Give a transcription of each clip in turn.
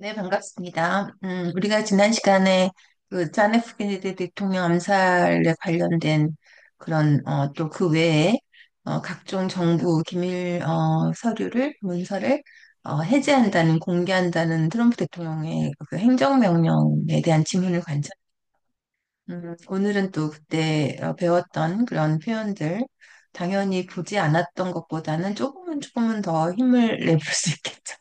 네, 반갑습니다. 우리가 지난 시간에 그 존 F 케네디 대통령 암살에 관련된 그런 또 그 외에 각종 정부 기밀 문서를 해제한다는 공개한다는 트럼프 대통령의 그 행정명령에 대한 질문을 관찰. 오늘은 또 그때 배웠던 그런 표현들 당연히 보지 않았던 것보다는 조금은 더 힘을 내볼 수 있겠죠.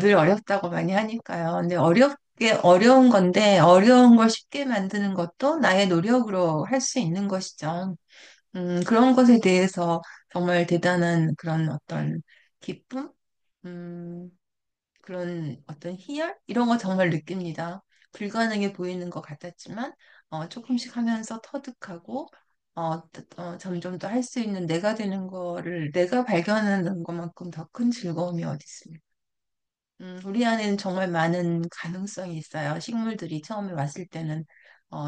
늘 어렵다고 많이 하니까요. 근데 어려운 건데, 어려운 걸 쉽게 만드는 것도 나의 노력으로 할 수 있는 것이죠. 그런 것에 대해서 정말 대단한 그런 어떤 기쁨? 음, 그런 어떤 희열? 이런 거 정말 느낍니다. 불가능해 보이는 것 같았지만, 조금씩 하면서 터득하고, 점점 더 할 수 있는 내가 되는 거를 내가 발견하는 것만큼 더 큰 즐거움이 어디 있습니까? 우리 안에는 정말 많은 가능성이 있어요. 식물들이 처음에 왔을 때는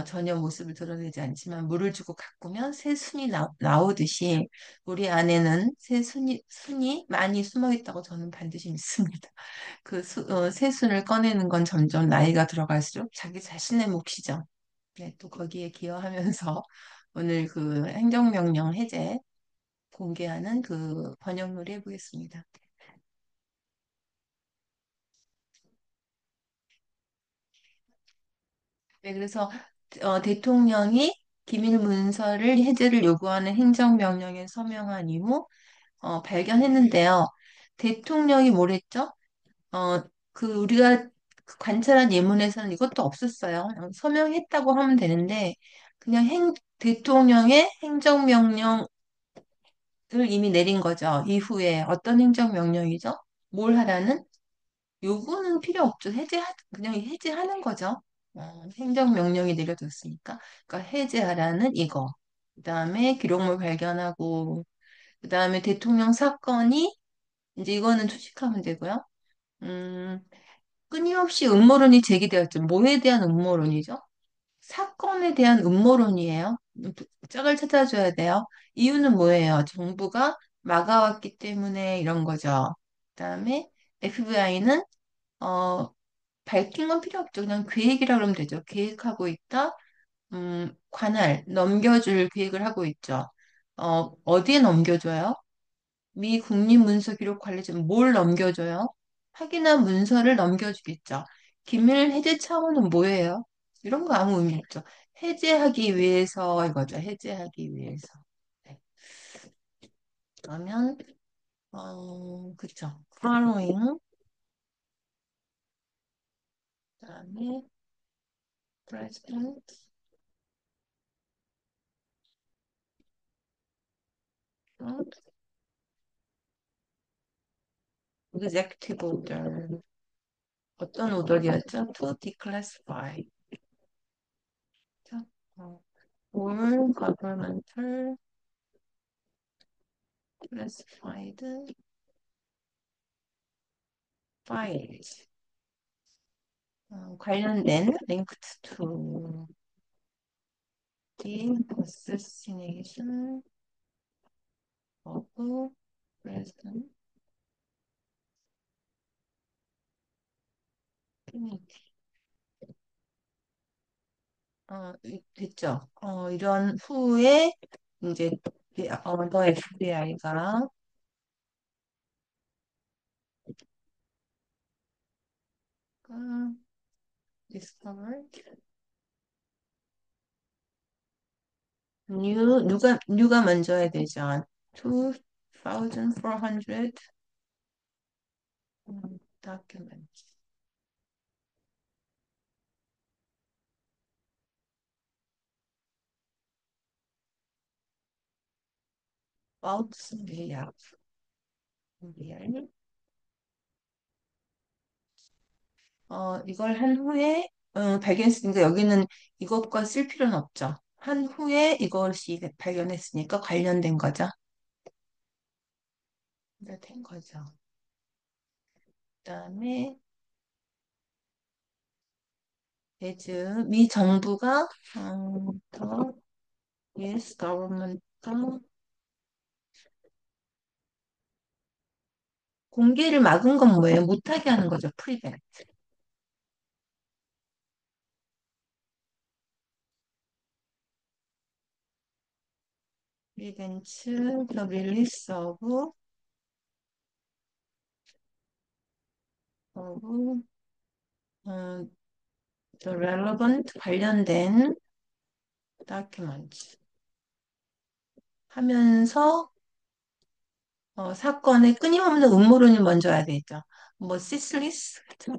전혀 모습을 드러내지 않지만 물을 주고 가꾸면 새 순이 나오듯이 우리 안에는 순이 많이 숨어 있다고 저는 반드시 믿습니다. 새 순을 꺼내는 건 점점 나이가 들어갈수록 자기 자신의 몫이죠. 네, 또 거기에 기여하면서 오늘 그 행정명령 해제 공개하는 그 번역놀이 해보겠습니다. 네, 그래서 대통령이 기밀 문서를 해제를 요구하는 행정명령에 서명한 이후 발견했는데요. 대통령이 뭐랬죠? 어, 우리가 관찰한 예문에서는 이것도 없었어요. 그냥 서명했다고 하면 되는데 그냥 대통령의 행정명령을 이미 내린 거죠. 이후에 어떤 행정명령이죠? 뭘 하라는? 요구는 필요 없죠. 그냥 해제하는 거죠. 행정명령이 내려졌으니까. 그러니까 해제하라는 이거. 그 다음에 기록물 발견하고, 그 다음에 대통령 사건이, 이제 이거는 초식하면 되고요. 음, 끊임없이 음모론이 제기되었죠. 뭐에 대한 음모론이죠? 사건에 대한 음모론이에요. 짝을 찾아줘야 돼요. 이유는 뭐예요? 정부가 막아왔기 때문에 이런 거죠. 그 다음에 FBI는 밝힌 건 필요 없죠. 그냥 계획이라 그러면 되죠. 계획하고 있다. 넘겨줄 계획을 하고 있죠. 어디에 넘겨줘요? 미 국립문서기록관리처는 뭘 넘겨줘요? 확인한 문서를 넘겨주겠죠. 기밀 해제 차원은 뭐예요? 이런 거 아무 의미 없죠. 해제하기 위해서 이거죠. 해제하기 위해서. 네. 그러면 그쵸. following 그다음에 president executive order 어떤 오더리였죠? To declassify. 자, all governmental classified files. 관련된 linked to the assassination of President Kennedy. 됐죠? 이런 후에 이제 더 FBI가 discovered 누가 먼저 해야 되죠? 2,400 documents. about 예약. 이걸 한 후에 발견했으니까 여기는 이것과 쓸 필요는 없죠. 한 후에 이것이 발견했으니까 관련된 거죠. 네, 된 거죠. 그다음에 미 정부가 더 US government가 공개를 막은 건 뭐예요? 못하게 하는 거죠. prevent. prevents the release of 어, the relevant 관련된 documents 하면서 사건의 끊임없는 음모론이 먼저 와야 되죠. 뭐 시슬리스 같은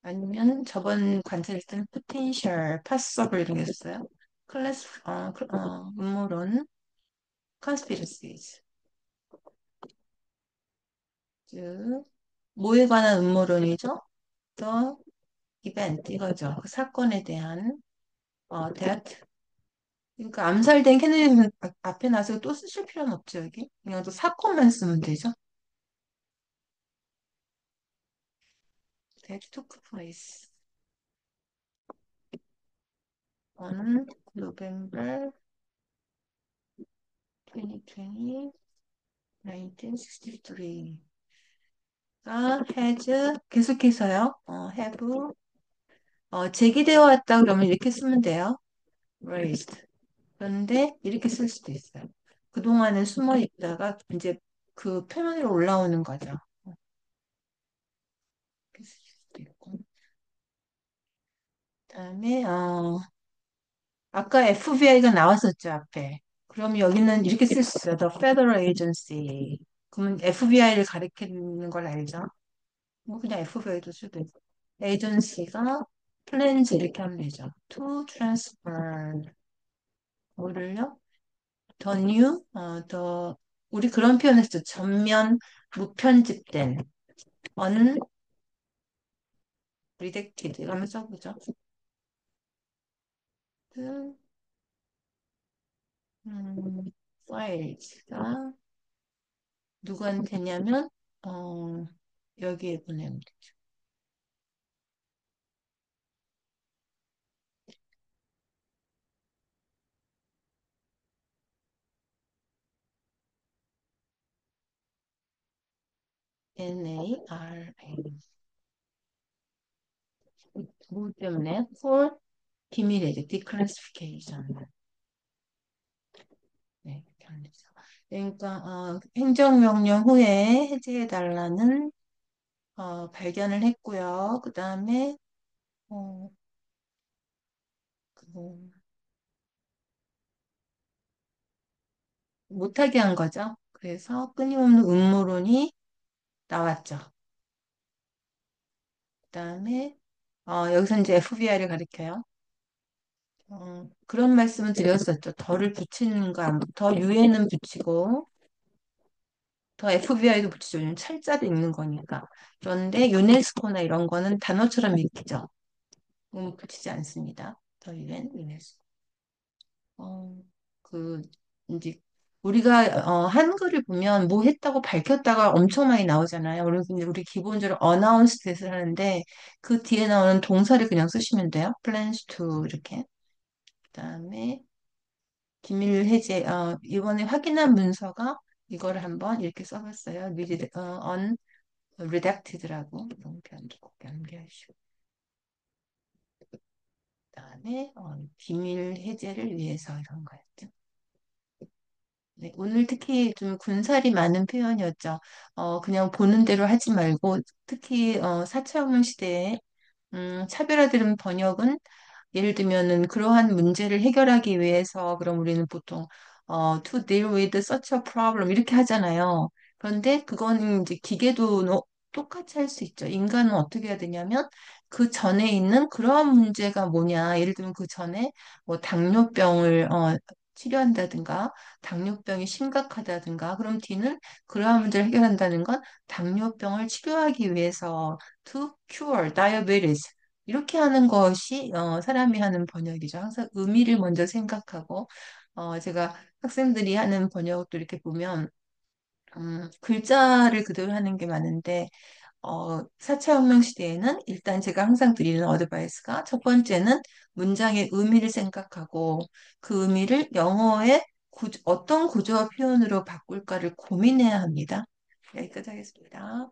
아니면 저번 관찰했던 potential, possible 이런 게 있었어요. 음모론, conspiracies. 즉, 뭐에 관한 음모론이죠? The event 이거죠. 그 사건에 대한 that. 그러니까 암살된 케네디 앞에 나서 또 쓰실 필요는 없죠, 여기. 그냥 또 사건만 쓰면 되죠. That took place on November 2020, 1963. has 계속해서요. have 제기되어 왔다 그러면 이렇게 쓰면 돼요. raised. 그런데 이렇게 쓸 수도 있어요. 그동안은 숨어 있다가 이제 그 표면 위로 올라오는 거죠. 이렇게 쓸 수도 있고. 그다음에 아까 FBI가 나왔었죠, 앞에. 그럼 여기는 이렇게 쓸 수 있어요. The Federal Agency. 그러면 FBI를 가리키는 걸 알죠? 뭐 그냥 FBI도 쓰도 있고. agency가 plans 이렇게 하면 되죠. To transfer 뭐를요? The new, 우리 그런 표현 했죠. 전면 무편집된 unredacted 한번 써보죠. 그, files가 누구한테냐면 여기에 보내면 되죠. NARA 뭐 때문에 for 비밀이죠. declassification. 네, 이렇게 하면 되죠. 그러니까 행정명령 후에 해제해달라는 발견을 했고요. 그 다음에 어, 그, 못하게 한 거죠. 그래서 끊임없는 음모론이 나왔죠. 그 다음에 여기서 이제 FBI를 가리켜요. 그런 말씀을 드렸었죠. 덜을 붙이는 거, 더 유에는 붙이고, 더 FBI도 붙이죠. 왜냐면 철자도 있는 거니까. 그런데 유네스코나 이런 거는 단어처럼 읽히죠. 붙이지 않습니다. 더 유엔, 유네스코. 어, 그, 이제, 우리가, 한글을 보면 뭐 했다고 밝혔다가 엄청 많이 나오잖아요. 우리 기본적으로 announced를 하는데, 그 뒤에 나오는 동사를 그냥 쓰시면 돼요. plans to, 이렇게. 그다음에, 기밀 해제, 이번에 확인한 문서가 이거를 한번 이렇게 써봤어요. 미리, unredacted라고. 너무 꼭 연기하시고. 그다음에, 비밀 해제를 위해서 이런 거였죠. 네, 오늘 특히 좀 군살이 많은 표현이었죠. 그냥 보는 대로 하지 말고, 특히, 4차혁명 시대에, 차별화된 번역은 예를 들면은 그러한 문제를 해결하기 위해서 그럼 우리는 보통 to deal with such a problem 이렇게 하잖아요. 그런데 그거는 이제 기계도 똑같이 할 수 있죠. 인간은 어떻게 해야 되냐면 그 전에 있는 그러한 문제가 뭐냐. 예를 들면 그 전에 뭐 당뇨병을 치료한다든가 당뇨병이 심각하다든가 그럼 뒤는 그러한 문제를 해결한다는 건 당뇨병을 치료하기 위해서 to cure diabetes 이렇게 하는 것이 사람이 하는 번역이죠. 항상 의미를 먼저 생각하고 제가 학생들이 하는 번역도 이렇게 보면 글자를 그대로 하는 게 많은데 4차 혁명 시대에는 일단 제가 항상 드리는 어드바이스가 첫 번째는 문장의 의미를 생각하고 그 의미를 영어에 어떤 구조와 표현으로 바꿀까를 고민해야 합니다. 여기까지 하겠습니다.